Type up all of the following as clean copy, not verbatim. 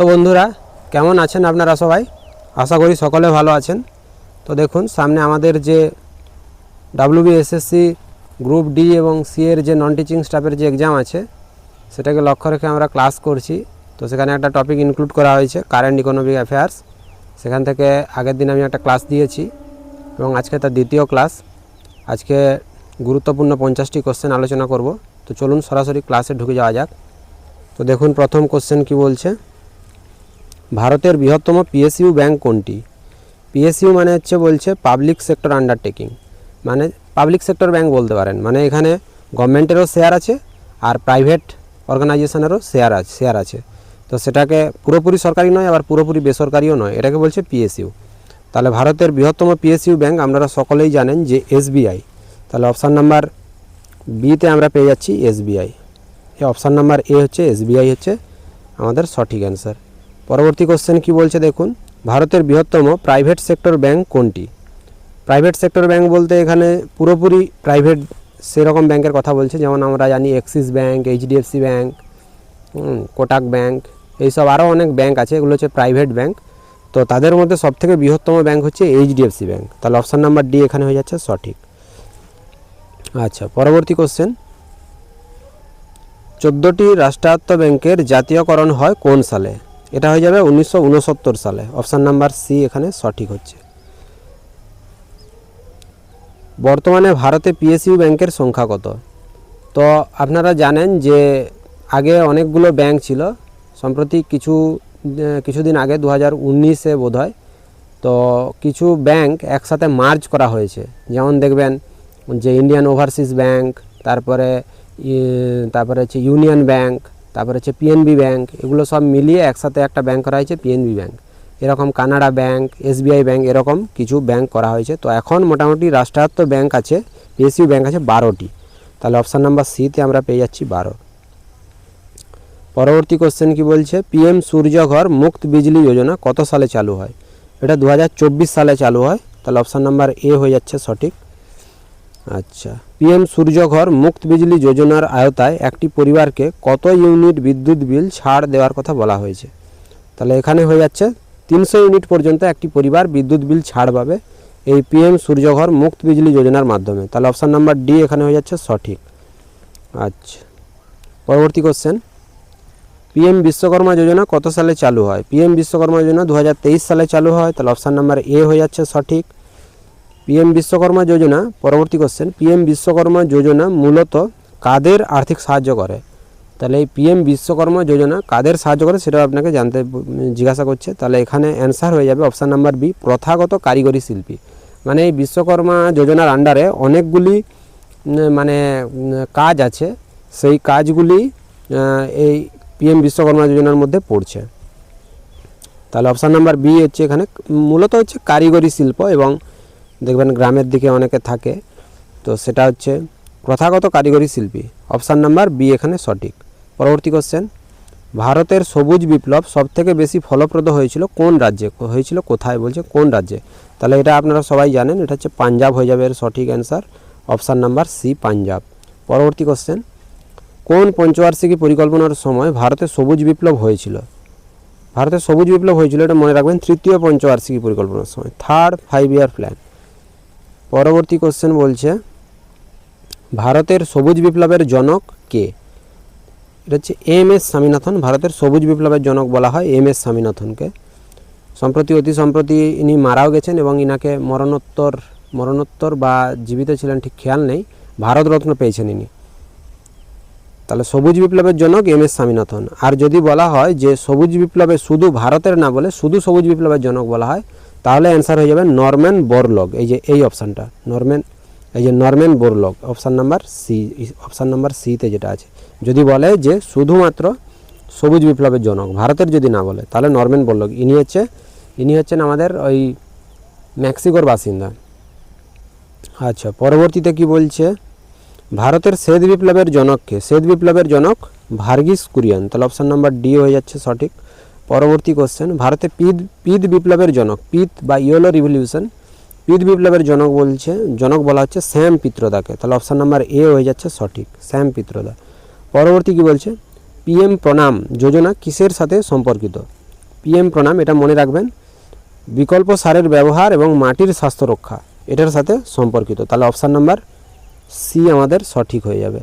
তো বন্ধুরা কেমন আছেন আপনারা সবাই? আশা করি সকলে ভালো আছেন। তো দেখুন সামনে আমাদের যে WBSSC গ্রুপ ডি এবং সি এর যে নন টিচিং স্টাফের যে এক্সাম আছে সেটাকে লক্ষ্য রেখে আমরা ক্লাস করছি। তো সেখানে একটা টপিক ইনক্লুড করা হয়েছে কারেন্ট ইকোনমিক অ্যাফেয়ার্স। সেখান থেকে আগের দিন আমি একটা ক্লাস দিয়েছি এবং আজকে তার দ্বিতীয় ক্লাস। আজকে গুরুত্বপূর্ণ 50টি কোশ্চেন আলোচনা করব। তো চলুন সরাসরি ক্লাসে ঢুকে যাওয়া যাক। তো দেখুন প্রথম কোশ্চেন কি বলছে, ভারতের বৃহত্তম PSU ব্যাংক কোনটি? PSU মানে হচ্ছে বলছে পাবলিক সেক্টর আন্ডারটেকিং, মানে পাবলিক সেক্টর ব্যাংক বলতে পারেন। মানে এখানে গভর্নমেন্টেরও শেয়ার আছে আর প্রাইভেট অর্গানাইজেশনেরও শেয়ার আছে। তো সেটাকে পুরোপুরি সরকারি নয় আবার পুরোপুরি বেসরকারিও নয়, এটাকে বলছে PSU। তাহলে ভারতের বৃহত্তম PSU ব্যাংক আপনারা সকলেই জানেন যে SBI। তাহলে অপশান নাম্বার বিতে আমরা পেয়ে যাচ্ছি SBI। এই অপশান নাম্বার এ হচ্ছে SBI হচ্ছে আমাদের সঠিক অ্যান্সার। পরবর্তী কোশ্চেন কি বলছে দেখুন, ভারতের বৃহত্তম প্রাইভেট সেক্টর ব্যাংক কোনটি? প্রাইভেট সেক্টর ব্যাংক বলতে এখানে পুরোপুরি প্রাইভেট সেরকম ব্যাংকের কথা বলছে, যেমন আমরা জানি Axis bank, HDFC bank, Kotak bank, এইসব আরও অনেক ব্যাংক আছে, এগুলো হচ্ছে প্রাইভেট ব্যাংক। তো তাদের মধ্যে সবথেকে বৃহত্তম ব্যাংক হচ্ছে HDFC ব্যাংক। তাহলে অপশান নাম্বার ডি এখানে হয়ে যাচ্ছে সঠিক। আচ্ছা, পরবর্তী কোশ্চেন, 14টি রাষ্ট্রায়ত্ত ব্যাংকের জাতীয়করণ হয় কোন সালে? এটা হয়ে যাবে 1969 সালে। অপশান নাম্বার সি এখানে সঠিক হচ্ছে। বর্তমানে ভারতে PSU ব্যাংকের সংখ্যা কত? তো আপনারা জানেন যে আগে অনেকগুলো ব্যাংক ছিল, সম্প্রতি কিছুদিন আগে 2019-এ বোধ হয় তো কিছু ব্যাংক একসাথে মার্জ করা হয়েছে। যেমন দেখবেন যে ইন্ডিয়ান ওভারসিজ ব্যাংক, তারপরে হচ্ছে ইউনিয়ন ব্যাংক, তারপরে হচ্ছে PNB ব্যাংক, এগুলো সব মিলিয়ে একসাথে একটা ব্যাংক করা হয়েছে PNB ব্যাংক। এরকম কানাডা ব্যাংক, SBI ব্যাংক, এরকম কিছু ব্যাংক করা হয়েছে। তো এখন মোটামুটি রাষ্ট্রায়ত্ত ব্যাংক আছে, PSU ব্যাংক আছে 12টি। তাহলে অপশান নাম্বার সিতে আমরা পেয়ে যাচ্ছি 12। পরবর্তী কোশ্চেন কি বলছে, PM সূর্যঘর মুক্ত বিজলি যোজনা কত সালে চালু হয়? এটা 2024 সালে চালু হয়। তাহলে অপশান নাম্বার এ হয়ে যাচ্ছে সঠিক। আচ্ছা, PM সূর্যঘর মুক্ত বিজলি যোজনার আওতায় একটি পরিবারকে কত ইউনিট বিদ্যুৎ বিল ছাড় দেওয়ার কথা বলা হয়েছে? তাহলে এখানে হয়ে যাচ্ছে 300 ইউনিট পর্যন্ত একটি পরিবার বিদ্যুৎ বিল ছাড় পাবে এই PM সূর্যঘর মুক্ত বিজলি যোজনার মাধ্যমে। তাহলে অপশান নাম্বার ডি এখানে হয়ে যাচ্ছে সঠিক। আচ্ছা, পরবর্তী কোশ্চেন, PM বিশ্বকর্মা যোজনা কত সালে চালু হয়? PM বিশ্বকর্মা যোজনা 2023 সালে চালু হয়। তাহলে অপশান নাম্বার এ হয়ে যাচ্ছে সঠিক। PM বিশ্বকর্মা যোজনা, পরবর্তী কোশ্চেন, PM বিশ্বকর্মা যোজনা মূলত কাদের আর্থিক সাহায্য করে? তাহলে এই PM বিশ্বকর্মা যোজনা কাদের সাহায্য করে সেটা আপনাকে জিজ্ঞাসা করছে। তাহলে এখানে অ্যান্সার হয়ে যাবে অপশান নাম্বার বি, প্রথাগত কারিগরি শিল্পী। মানে এই বিশ্বকর্মা যোজনার আন্ডারে অনেকগুলি মানে কাজ আছে, সেই কাজগুলি এই PM বিশ্বকর্মা যোজনার মধ্যে পড়ছে। তাহলে অপশান নাম্বার বি হচ্ছে এখানে মূলত হচ্ছে কারিগরি শিল্প, এবং দেখবেন গ্রামের দিকে অনেকে থাকে, তো সেটা হচ্ছে প্রথাগত কারিগরি শিল্পী। অপশান নাম্বার বি এখানে সঠিক। পরবর্তী কোশ্চেন, ভারতের সবুজ বিপ্লব সবথেকে বেশি ফলপ্রদ হয়েছিল কোন রাজ্যে? হয়েছিল কোথায় বলছে, কোন রাজ্যে? তাহলে এটা আপনারা সবাই জানেন, এটা হচ্ছে পাঞ্জাব হয়ে যাবে এর সঠিক answer. Option number C Punjab. পরবর্তী কোশ্চেন, কোন পঞ্চবার্ষিকী পরিকল্পনার সময় ভারতে সবুজ বিপ্লব হয়েছিল? ভারতে সবুজ বিপ্লব হয়েছিল, এটা মনে রাখবেন, তৃতীয় পঞ্চবার্ষিকী পরিকল্পনার সময়, 3rd 5-year প্ল্যান। পরবর্তী কোশ্চেন বলছে, ভারতের সবুজ বিপ্লবের জনক কে? এটা হচ্ছে MS স্বামীনাথন। ভারতের সবুজ বিপ্লবের জনক বলা হয় MS স্বামীনাথনকে। অতি সম্প্রতি ইনি মারাও গেছেন এবং ইনাকে মরণোত্তর বা জীবিত ছিলেন ঠিক খেয়াল নেই, ভারতরত্ন পেয়েছেন ইনি। তাহলে সবুজ বিপ্লবের জনক MS স্বামীনাথন। আর যদি বলা হয় যে সবুজ বিপ্লবে শুধু ভারতের না বলে শুধু সবুজ বিপ্লবের জনক বলা হয়, তাহলে অ্যান্সার হয়ে যাবে নরম্যান বোরলগ। এই অপশানটা নরম্যান বোরলগ, অপশান নাম্বার সিতে যেটা আছে। যদি বলে যে শুধুমাত্র সবুজ বিপ্লবের জনক ভারতের যদি না বলে, তাহলে নরম্যান বোরলগ। ইনি হচ্ছেন আমাদের ওই মেক্সিকোর বাসিন্দা। আচ্ছা, পরবর্তীতে কি বলছে, ভারতের শ্বেত বিপ্লবের জনককে? শ্বেত বিপ্লবের জনক ভার্গিস কুরিয়ান। তাহলে অপশান নাম্বার ডি হয়ে যাচ্ছে সঠিক। পরবর্তী কোশ্চেন, ভারতে পিত বিপ্লবের জনক, পিত বা ইয়েলো রিভলিউশন, পিত বিপ্লবের জনক বলা হচ্ছে শ্যাম পিত্রদাকে। তাহলে অপশান নাম্বার এ হয়ে যাচ্ছে সঠিক, শ্যাম পিত্রদা। পরবর্তী কি বলছে, PM প্রণাম যোজনা কিসের সাথে সম্পর্কিত? পিএম প্রণাম এটা মনে রাখবেন, বিকল্প সারের ব্যবহার এবং মাটির স্বাস্থ্য রক্ষা এটার সাথে সম্পর্কিত। তাহলে অপশান নাম্বার সি আমাদের সঠিক হয়ে যাবে,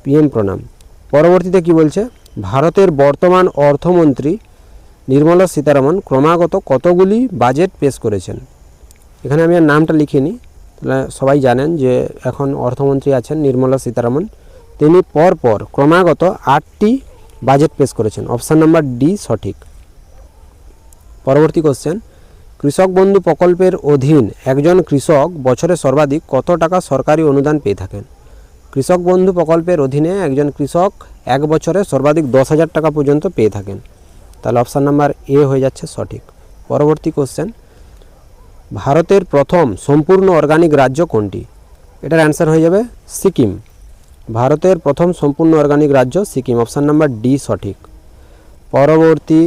পিএম প্রণাম। পরবর্তীতে কি বলছে, ভারতের বর্তমান অর্থমন্ত্রী নির্মলা সীতারামন ক্রমাগত কতগুলি বাজেট পেশ করেছেন। এখানে আমি আর নামটা লিখিনি, তাহলে সবাই জানেন যে এখন অর্থমন্ত্রী আছেন নির্মলা সীতারামন, তিনি পরপর ক্রমাগত 8টি বাজেট পেশ করেছেন। অপশান নাম্বার ডি সঠিক। পরবর্তী কোশ্চেন, কৃষক বন্ধু প্রকল্পের অধীন একজন কৃষক বছরে সর্বাধিক কত টাকা সরকারি অনুদান পেয়ে থাকেন। কৃষক বন্ধু প্রকল্পের অধীনে একজন কৃষক এক বছরে সর্বাধিক 10,000 টাকা পর্যন্ত পেয়ে থাকেন। তাহলে অপশান নাম্বার এ হয়ে যাচ্ছে সঠিক। পরবর্তী কোশ্চেন, ভারতের প্রথম সম্পূর্ণ অর্গানিক রাজ্য কোনটি। এটার অ্যান্সার হয়ে যাবে সিকিম। ভারতের প্রথম সম্পূর্ণ অর্গানিক রাজ্য সিকিম, অপশান নাম্বার ডি সঠিক। পরবর্তী,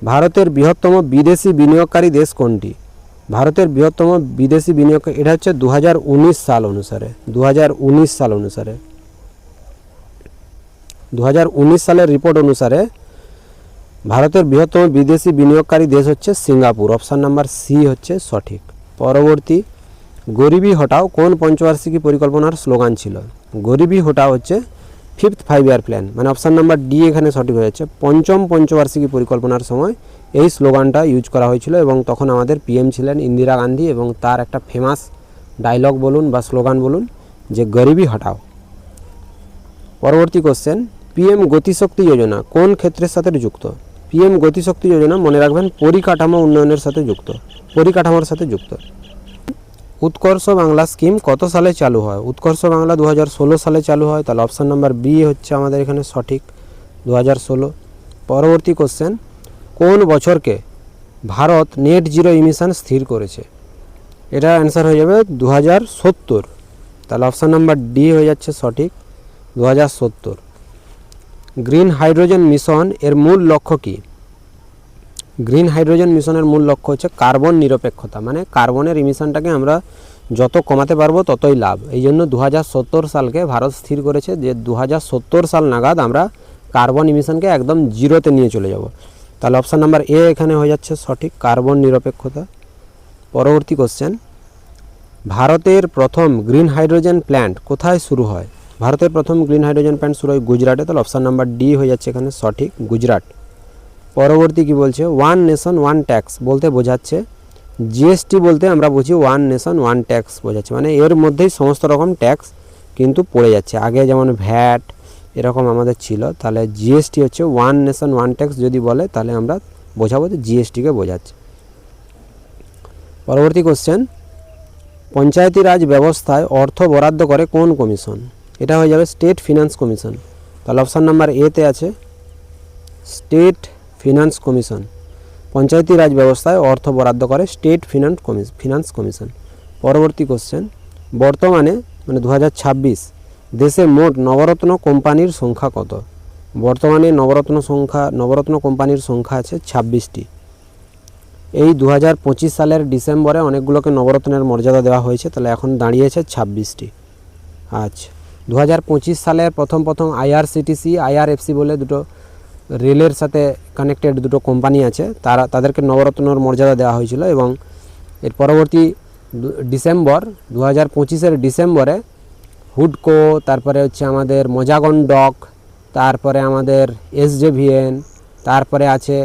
ভারতের বৃহত্তম বিদেশি বিনিয়োগকারী দেশ কোনটি। ভারতের বৃহত্তম বিদেশি বিনিয়োগ, এটা হচ্ছে 2019 সাল অনুসারে, 2019 সাল অনুসারে 2019 সালের রিপোর্ট অনুসারে ভারতের বৃহত্তম বিদেশি বিনিয়োগকারী দেশ হচ্ছে সিঙ্গাপুর, অপশান নাম্বার সি হচ্ছে সঠিক। পরবর্তী, গরিবি হটাও কোন পঞ্চবার্ষিকী পরিকল্পনার স্লোগান ছিল। গরিবি হটাও হচ্ছে 5th 5-year প্ল্যান, মানে অপশান নাম্বার ডি এখানে সঠিক হয়ে যাচ্ছে। পঞ্চম পঞ্চবার্ষিকী পরিকল্পনার সময় এই স্লোগানটা ইউজ করা হয়েছিল এবং তখন আমাদের পিএম ছিলেন ইন্দিরা গান্ধী এবং তার একটা ফেমাস ডায়লগ বলুন বা স্লোগান বলুন যে গরিবি হটাও। পরবর্তী কোশ্চেন, পিএম গতিশক্তি যোজনা কোন ক্ষেত্রের সাথে যুক্ত। পিএম গতিশক্তি যোজনা মনে রাখবেন পরিকাঠামো উন্নয়নের সাথে যুক্ত, পরিকাঠামোর সাথে যুক্ত। উৎকর্ষ বাংলা স্কিম কত সালে চালু হয়। উৎকর্ষ বাংলা 2016 সালে চালু হয়, তাহলে অপশান নাম্বার বি হচ্ছে আমাদের এখানে সঠিক, 2016। পরবর্তী কোশ্চেন, কোন বছরকে ভারত নেট জিরো ইমিশন স্থির করেছে। এটা অ্যান্সার হয়ে যাবে 2070, তাহলে অপশান নাম্বার ডি হয়ে যাচ্ছে সঠিক, 2070। গ্রিন হাইড্রোজেন মিশন এর মূল লক্ষ্য কী। গ্রিন হাইড্রোজেন মিশনের মূল লক্ষ্য হচ্ছে কার্বন নিরপেক্ষতা, মানে কার্বনের ইমিশনটাকে আমরা যত কমাতে পারবো ততই লাভ। এই জন্য 2070 সালকে ভারত স্থির করেছে যে 2070 সাল নাগাদ আমরা কার্বন ইমিশনকে একদম জিরোতে নিয়ে চলে যাব। তাহলে অপশান নাম্বার এ এখানে হয়ে যাচ্ছে সঠিক, কার্বন নিরপেক্ষতা। পরবর্তী কোশ্চেন, ভারতের প্রথম গ্রিন হাইড্রোজেন প্ল্যান্ট কোথায় শুরু হয়। ভারতের প্রথম গ্রিন হাইড্রোজেন প্ল্যান্ট শুরু হয় গুজরাটে, তাহলে অপশান নাম্বার ডি হয়ে যাচ্ছে এখানে সঠিক, গুজরাট। পরবর্তী কি বলছে, ওয়ান নেশন ওয়ান ট্যাক্স বলতে বোঝাচ্ছে, জিএসটি বলতে আমরা বুঝি ওয়ান নেশন ওয়ান ট্যাক্স বোঝাচ্ছে, মানে এর মধ্যেই সমস্ত রকম ট্যাক্স কিন্তু পড়ে যাচ্ছে। আগে যেমন ভ্যাট এরকম আমাদের ছিল, তাহলে জিএসটি হচ্ছে ওয়ান নেশন ওয়ান ট্যাক্স যদি বলে তাহলে আমরা বোঝাবো যে জিএসটিকে বোঝাচ্ছে। পরবর্তী কোশ্চেন, পঞ্চায়েতি রাজ ব্যবস্থায় অর্থ বরাদ্দ করে কোন কমিশন। এটা হয়ে যাবে স্টেট ফিনান্স কমিশন, তাহলে অপশান নাম্বার এতে আছে স্টেট ফিনান্স কমিশন। পঞ্চায়েতি রাজ ব্যবস্থায় অর্থ বরাদ্দ করে স্টেট ফিনান্স কমিশন। পরবর্তী কোশ্চেন, বর্তমানে মানে 2026 দেশে মোট নবরত্ন কোম্পানির সংখ্যা কত। বর্তমানে নবরত্ন কোম্পানির সংখ্যা আছে 26টি। এই 2025 সালের ডিসেম্বরে অনেকগুলোকে নবরত্নের মর্যাদা দেওয়া হয়েছে, তাহলে এখন দাঁড়িয়েছে 26টি। আচ্ছা, 2025 সালের প্রথম আইআরসিটিসি আইআরএফসি বলে দুটো রেলের সাথে কানেক্টেড দুটো কোম্পানি আছে, তাদেরকে নবরত্নর মর্যাদা দেওয়া হয়েছিল এবং এর পরবর্তী ডিসেম্বর 2025-এর ডিসেম্বরে হুডকো, তারপরে হচ্ছে আমাদের মজাগন ডক, তারপরে আমাদের এসজেভিএন, তারপরে আছে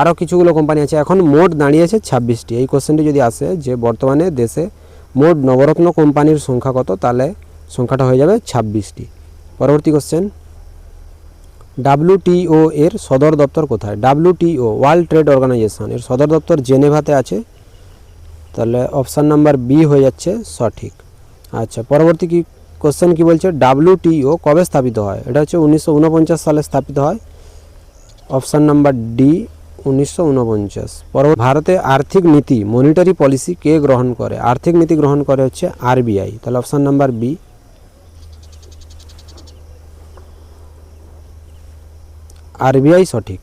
আরও কিছুগুলো কোম্পানি আছে। এখন মোট দাঁড়িয়েছে 26টি। এই কোশ্চেনটি যদি আসে যে বর্তমানে দেশে মোট নবরত্ন কোম্পানির সংখ্যা কত, তাহলে সংখ্যাটা হয়ে যাবে 26টি। পরবর্তী কোশ্চেন, WTO এর সদর দপ্তর কোথায়। WTO ওয়ার্ল্ড ট্রেড অর্গানাইজেশন এর সদর দপ্তর জেনেভাতে আছে, তাহলে অপশান নাম্বার বি হয়ে যাচ্ছে সঠিক। আচ্ছা, পরবর্তী কি কোশ্চেন কি বলছে, WTO কবে স্থাপিত হয়। এটা হচ্ছে 1949 সালে স্থাপিত হয়, অপশান নাম্বার ডি 1949। ভারতে আর্থিক নীতি মনিটারি পলিসি কে গ্রহণ করে। আর্থিক নীতি গ্রহণ করে হচ্ছে RBI, তাহলে অপশান নাম্বার বি, RBI সঠিক।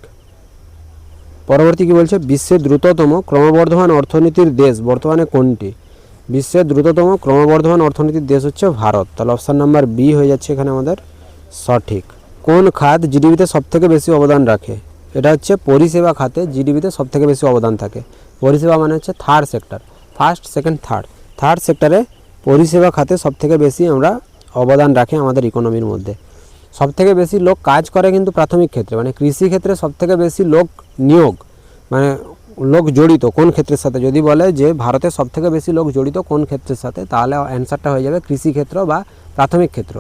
পরবর্তী কি বলছে, বিশ্বের দ্রুততম ক্রমবর্ধমান অর্থনীতির দেশ বর্তমানে কোনটি। বিশ্বের দ্রুততম ক্রমবর্ধমান অর্থনীতির দেশ হচ্ছে ভারত, তাহলে অপশান নাম্বার বি হয়ে যাচ্ছে এখানে আমাদের সঠিক। কোন খাত জিডিপিতে সবথেকে বেশি অবদান রাখে। এটা হচ্ছে পরিষেবা খাতে জিডিপিতে সবথেকে বেশি অবদান থাকে। পরিষেবা মানে হচ্ছে third sector, first second third সেক্টরে পরিষেবা খাতে সবথেকে বেশি আমরা অবদান রাখে আমাদের ইকোনমির মধ্যে। সবথেকে বেশি লোক কাজ করে কিন্তু প্রাথমিক ক্ষেত্রে, মানে কৃষি ক্ষেত্রে সবথেকে বেশি লোক নিয়োগ, মানে লোক জড়িত কোন ক্ষেত্রের সাথে, যদি বলে যে ভারতে সবথেকে বেশি লোক জড়িত কোন ক্ষেত্রের সাথে, তাহলে অ্যান্সারটা হয়ে যাবে কৃষি ক্ষেত্র বা প্রাথমিক ক্ষেত্র।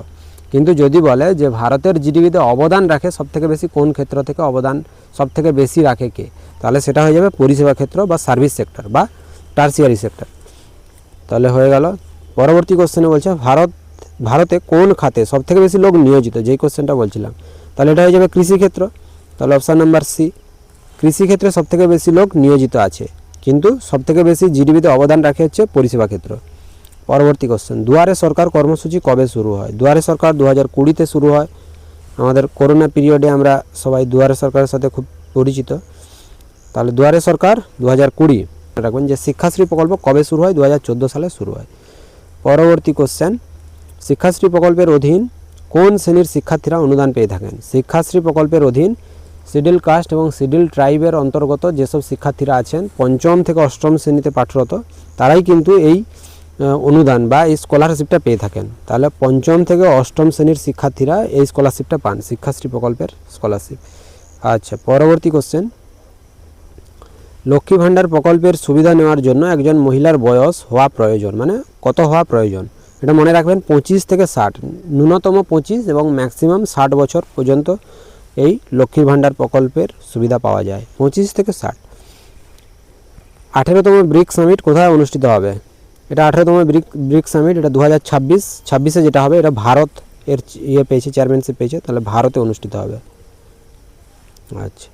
কিন্তু যদি বলে যে ভারতের জিডিপিতে অবদান রাখে সবথেকে বেশি কোন ক্ষেত্র থেকে অবদান সবথেকে বেশি রাখে কে, তাহলে সেটা হয়ে যাবে পরিষেবা ক্ষেত্র বা সার্ভিস সেক্টর বা টার্সিয়ারি সেক্টর। তাহলে হয়ে গেল। পরবর্তী কোশ্চেনে বলছে ভারতে কোন খাতে সবথেকে বেশি লোক নিয়োজিত, যেই কোশ্চেনটা বলছিলাম, তাহলে এটা হয়ে যাবে কৃষিক্ষেত্র। তাহলে অপশান নাম্বার সি, কৃষিক্ষেত্রে সবথেকে বেশি লোক নিয়োজিত আছে, কিন্তু সবথেকে বেশি জিডিপিতে অবদান রাখে হচ্ছে পরিষেবা ক্ষেত্র। পরবর্তী কোশ্চেন, দুয়ারে সরকার কর্মসূচি কবে শুরু হয়? দুয়ারে সরকার 2020-তে শুরু হয়। আমাদের করোনা পিরিয়ডে আমরা সবাই দুয়ারে সরকারের সাথে খুব পরিচিত। তাহলে দুয়ারে সরকার 2020 রাখবেন। যে শিক্ষাশ্রী প্রকল্প কবে শুরু হয়? 2014 সালে শুরু হয়। পরবর্তী কোশ্চেন, শিক্ষাশ্রী প্রকল্পের অধীন কোন শ্রেণীর শিক্ষার্থীরা অনুদান পেয়ে থাকেন? শিক্ষাশ্রী প্রকল্পের অধীন শিডিউল কাস্ট এবং শিডিউল ট্রাইবের অন্তর্গত যেসব শিক্ষার্থীরা আছেন 5ম থেকে 8ম শ্রেণীতে পাঠরত, তারাই কিন্তু এই অনুদান বা এই স্কলারশিপটা পেয়ে থাকেন। তাহলে 5ম থেকে 8ম শ্রেণীর শিক্ষার্থীরা এই স্কলারশিপটা পান, শিক্ষাশ্রী প্রকল্পের স্কলারশিপ। আচ্ছা, পরবর্তী কোশ্চেন, লক্ষ্মী ভাণ্ডার প্রকল্পের সুবিধা নেওয়ার জন্য একজন মহিলার বয়স হওয়া প্রয়োজন, মানে কত হওয়া প্রয়োজন? এটা মনে রাখবেন 25 থেকে 60, ন্যূনতম 25 এবং ম্যাক্সিমাম 60 বছর পর্যন্ত এই লক্ষ্মী ভাণ্ডার প্রকল্পের সুবিধা পাওয়া যায়, 25 থেকে 60। 18তম ব্রিক্স সামিট কোথায় অনুষ্ঠিত হবে? এটা 18তম ব্রিক্স সামিট, এটা 2026-এ যেটা হবে, এটা ভারত এর পেয়েছে, চেয়ারম্যানশিপ পেয়েছে, তাহলে ভারতে অনুষ্ঠিত হবে। আচ্ছা,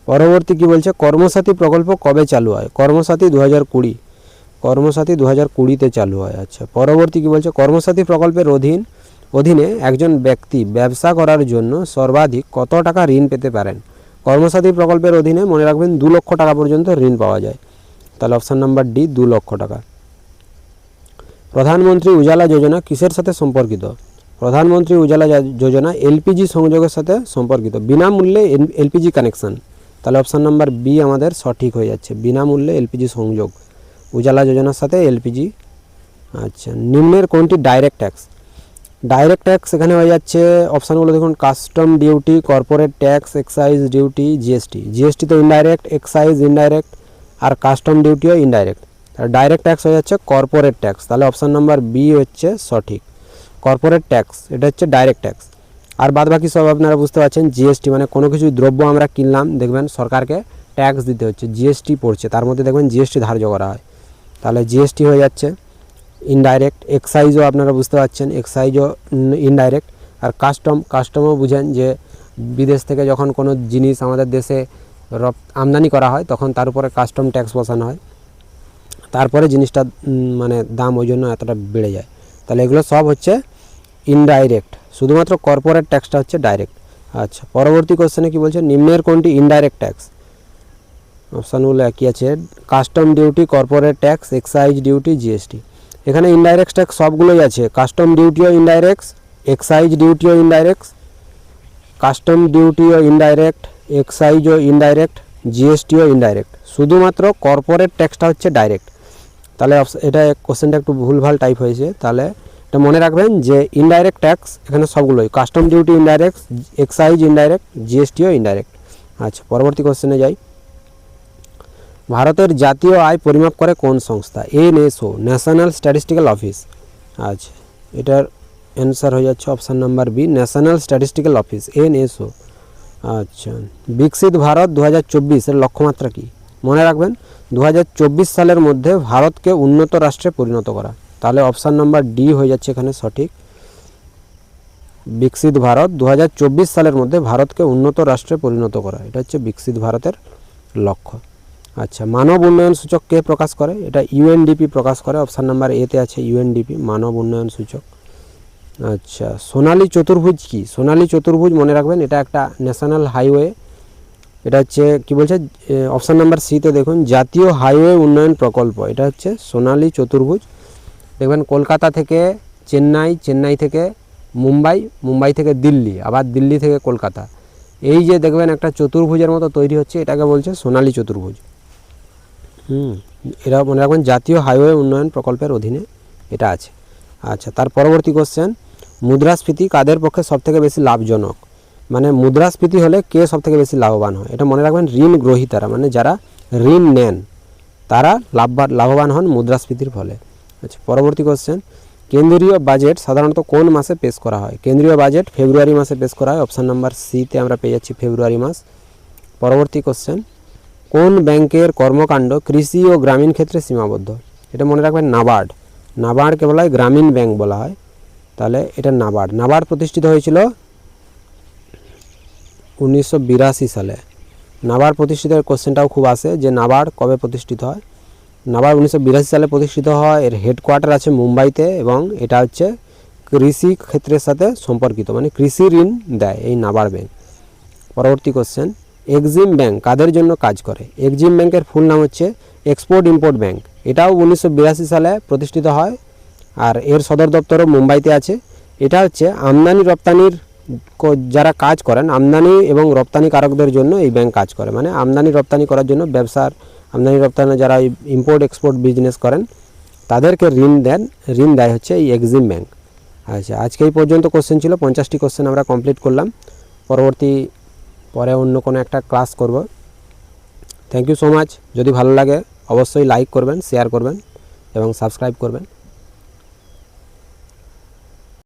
পরবর্তী কি বলছে, কর্মসাথী প্রকল্প কবে চালু হয়? কর্মসাথী 2020, কর্মসাথী 2020-তে চালু হয়। আচ্ছা, পরবর্তী কি বলছে, কর্মসাথী প্রকল্পের অধীনে একজন ব্যক্তি ব্যবসা করার জন্য সর্বাধিক কত টাকা ঋণ পেতে পারেন? কর্মসাথী প্রকল্পের অধীনে মনে রাখবেন 2 লক্ষ টাকা পর্যন্ত ঋণ পাওয়া যায়। তাহলে অপশান নাম্বার ডি, 2 লক্ষ টাকা। প্রধানমন্ত্রী উজালা যোজনা কিসের সাথে সম্পর্কিত? প্রধানমন্ত্রী উজালা যোজনা এলপিজি সংযোগের সাথে সম্পর্কিত, বিনামূল্যে এলপিজি কানেকশন। তাহলে অপশান নাম্বার বি আমাদের সঠিক হয়ে যাচ্ছে, বিনামূল্যে এলপিজি সংযোগ, উজালা যোজনার সাথে এলপিজি। আচ্ছা, নিম্নের কোনটি ডাইরেক্ট ট্যাক্স? ডাইরেক্ট ট্যাক্স এখানে হয়ে যাচ্ছে, অপশানগুলো দেখুন, custom duty, corporate tax, excise duty, GST. GST তো ইনডাইরেক্ট, এক্সাইজ ইনডাইরেক্ট, আর কাস্টম ডিউটিও ইনডাইরেক্ট। আর ডাইরেক্ট ট্যাক্স হয়ে যাচ্ছে কর্পোরেট ট্যাক্স। তাহলে অপশান নাম্বার বি হচ্ছে সঠিক, কর্পোরেট ট্যাক্স, এটা হচ্ছে ডাইরেক্ট ট্যাক্স। আর বাদ বাকি সব আপনারা বুঝতে পারছেন, জিএসটি মানে কোনো কিছু দ্রব্য আমরা কিনলাম, দেখবেন সরকারকে ট্যাক্স দিতে হচ্ছে, জিএসটি পড়ছে, তার মধ্যে দেখবেন জিএসটি ধার্য করা হয়, তাহলে জিএসটি হয়ে যাচ্ছে ইনডাইরেক্ট। এক্সাইজও আপনারা বুঝতে পারছেন, এক্সাইজও ইনডাইরেক্ট। আর কাস্টমও বুঝেন যে বিদেশ থেকে যখন কোনো জিনিস আমাদের দেশে আমদানি করা হয় তখন তার উপরে কাস্টম ট্যাক্স বসানো হয়, তারপরে জিনিসটা মানে দাম ওই জন্য এতটা বেড়ে যায়। তাহলে এগুলো সব হচ্ছে ইনডাইরেক্ট, শুধুমাত্র কর্পোরেট ট্যাক্সটা হচ্ছে ডাইরেক্ট। আচ্ছা, পরবর্তী কোশ্চেনে কি বলছে, নিম্নের কোনটি ইনডাইরেক্ট ট্যাক্স? অপশানগুলো একই আছে, custom duty, corporate tax, excise duty, GST. এখানে ইনডাইরেক্ট ট্যাক্স সবগুলোই আছে, কাস্টম ডিউটিও ইনডাইরেক্ট, এক্সাইজ ডিউটিও ইনডাইরেক্ট, কাস্টম ডিউটিও ইনডাইরেক্ট, এক্সাইজও ইনডাইরেক্ট, জিএসটিও ইনডাইরেক্ট, শুধুমাত্র কর্পোরেট ট্যাক্সটা হচ্ছে ডাইরেক্ট। তাহলে এটা কোশ্চেনটা একটু ভুলভাল টাইপ হয়েছে, তাহলে এটা মনে রাখবেন যে ইনডাইরেক্ট ট্যাক্স এখানে সবগুলোই, custom duty indirect, excise indirect, জিএসটিও ইনডাইরেক্ট। আচ্ছা, পরবর্তী কোশ্চেনে যাই। ভারতের জাতীয় আয় পরিমাপ করে কোন সংস্থা? NSO, national statistical office. আচ্ছা, এটার অ্যান্সার হয়ে যাচ্ছে option number B, national statistical office, NSO. আচ্ছা, বিকশিত ভারত 2024 এর লক্ষ্যমাত্রা কী? মনে রাখবেন 2024 সালের মধ্যে ভারতকে উন্নত রাষ্ট্রে পরিণত করা। তাহলে অপশান নাম্বার ডি হয়ে যাচ্ছে এখানে সঠিক, বিকশিত ভারত 2024 সালের মধ্যে ভারতকে উন্নত রাষ্ট্রে পরিণত করা, এটা হচ্ছে বিকশিত ভারতের লক্ষ্য। আচ্ছা, মানব উন্নয়ন সূচক কে প্রকাশ করে? এটা ইউএনডিপি প্রকাশ করে, অপশান নাম্বার এতে আছে ইউএনডিপি, মানব উন্নয়ন সূচক। আচ্ছা, সোনালী চতুর্ভুজ কি? সোনালী চতুর্ভুজ মনে রাখবেন এটা একটা ন্যাশনাল হাইওয়ে, এটা হচ্ছে কি বলছে, অপশান নাম্বার সিতে দেখুন, জাতীয় হাইওয়ে উন্নয়ন প্রকল্প, এটা হচ্ছে সোনালী চতুর্ভুজ। দেখবেন কলকাতা থেকে চেন্নাই, চেন্নাই থেকে মুম্বাই, মুম্বাই থেকে দিল্লি, আবার দিল্লি থেকে কলকাতা, এই যে দেখবেন একটা চতুর্ভুজের মতো তৈরি হচ্ছে, এটাকে বলছে সোনালী চতুর্ভুজ। এরা মনে রাখবেন জাতীয় হাইওয়ে উন্নয়ন প্রকল্পের অধীনে এটা আছে। আচ্ছা, তার পরবর্তী কোশ্চেন, মুদ্রাস্ফীতি কাদের পক্ষে সবথেকে বেশি লাভজনক? মানে মুদ্রাস্ফীতি হলে কে সবথেকে বেশি লাভবান হয়? এটা মনে রাখবেন ঋণ গ্রহীতারা, মানে যারা ঋণ নেন তারা লাভবান হন মুদ্রাস্ফীতির ফলে। আচ্ছা, পরবর্তী কোশ্চেন, কেন্দ্রীয় বাজেট সাধারণত কোন মাসে পেশ করা হয়? কেন্দ্রীয় বাজেট ফেব্রুয়ারি মাসে পেশ করা হয়। অপশান নাম্বার সিতে আমরা পেয়ে যাচ্ছি ফেব্রুয়ারি মাস। পরবর্তী কোশ্চেন, কোন ব্যাংকের কর্মকাণ্ড কৃষি ও গ্রামীণ ক্ষেত্রে সীমাবদ্ধ? এটা মনে রাখবেন নাবার্ড। নাবার্ডকে বলা হয় গ্রামীণ ব্যাংক বলা হয়, তাহলে এটা নাবার্ড। নাবার্ড প্রতিষ্ঠিত হয়েছিল 1982 সালে। নাবার্ড প্রতিষ্ঠিত কোশ্চেনটাও খুব আসে যে নাবার্ড কবে প্রতিষ্ঠিত হয়। নাবার্ড 1982 সালে প্রতিষ্ঠিত হয়। এর হেডকোয়ার্টার আছে মুম্বাইতে এবং এটা হচ্ছে কৃষি ক্ষেত্রের সাথে সম্পর্কিত, মানে কৃষি ঋণ দেয় এই নাবার্ড ব্যাংক। পরবর্তী কোশ্চেন, এক্সিম ব্যাংক কাদের জন্য কাজ করে? এক্সিম ব্যাংকের ফুল নাম হচ্ছে এক্সপোর্ট ইম্পোর্ট ব্যাংক। এটাও 1982 সালে প্রতিষ্ঠিত হয় আর এর সদর দপ্তরও মুম্বাইতে আছে। এটা হচ্ছে আমদানি রপ্তানির যারা কাজ করেন, আমদানি এবং রপ্তানিকারকদের জন্য এই ব্যাংক কাজ করে, মানে আমদানি রপ্তানি করার জন্য ব্যবসার আমদানি রপ্তানি যারা ইম্পোর্ট এক্সপোর্ট বিজনেস করেন তাদেরকে ঋণ দেয় হচ্ছে এই এক্সিম ব্যাংক। আচ্ছা, আজকে এই পর্যন্ত কোশ্চেন ছিল, 50টি কোশ্চেন আমরা কমপ্লিট করলাম। পরে অন্য কোনো একটা ক্লাস করব। Thank you so much. যদি ভালো লাগে অবশ্যই লাইক করবেন, শেয়ার করবেন এবং সাবস্ক্রাইব করবেন।